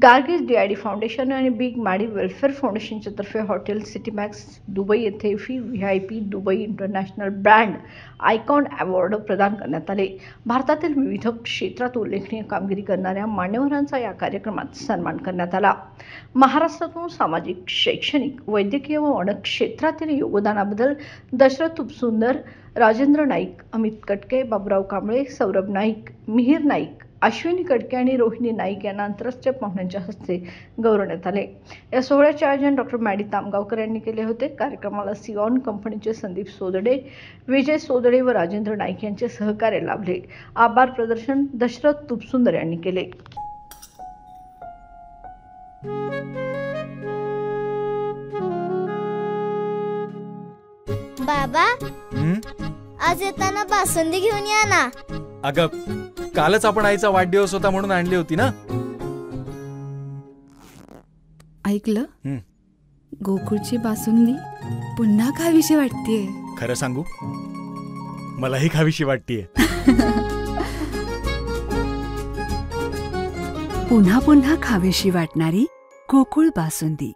Gargis DID foundation आणि big Maddy welfare फाउंडेशनच्या तर्फे हॉटेल सिटी मॅक्स दुबई येथे VIP Dubai international brand icon award प्रदान करण्यात आले। भारतातील विविध क्षेत्रात उल्लेखनीय कामगिरी करणाऱ्या मान्यवरांचा या कार्यक्रमात सन्मान करण्यात आला। महाराष्ट्रातून सामाजिक, शैक्षणिक, वैद्यकीय व अनेक क्षेत्रातील योगदानाबद्दल दशरथ तुपसुंदर, राजेंद्र नाईक, अमित कटके, बाबुराव कांबळे, सौरभ नाईक, मिहिर नाईक, अश्विनी कटके आणि रोहिणी नाईक यांना आंतरराष्ट्रीय पाहुण्यांच्या हस्ते गौरवण्यात आले। या सोहळ्याचे आयोजन डॉ. मॅडी तामगावकर यांनी केले होते। कार्यक्रमाला सिऑन कंपनीचे संदीप सोदडे, विजय सोदडे व राजेंद्र नाईक यांचे सहकार्य लाभले। आभार प्रदर्शन दशरथ तुपसुंदर यांनी केले। बाबा, आज येताना बासुंदी घेऊन या ना। अगं, कालच आपण आईचा वाढदिवस होता म्हणून आणली होती ना। ऐकलं, गोकुळची बासुंदी पुन्हा खावीशी वाटतेय। खरं सांगू, मलाही खावीशी वाटतेय। पुन्हा पुन्हा खावीशी वाटणारी गोकुळ बासुंदी।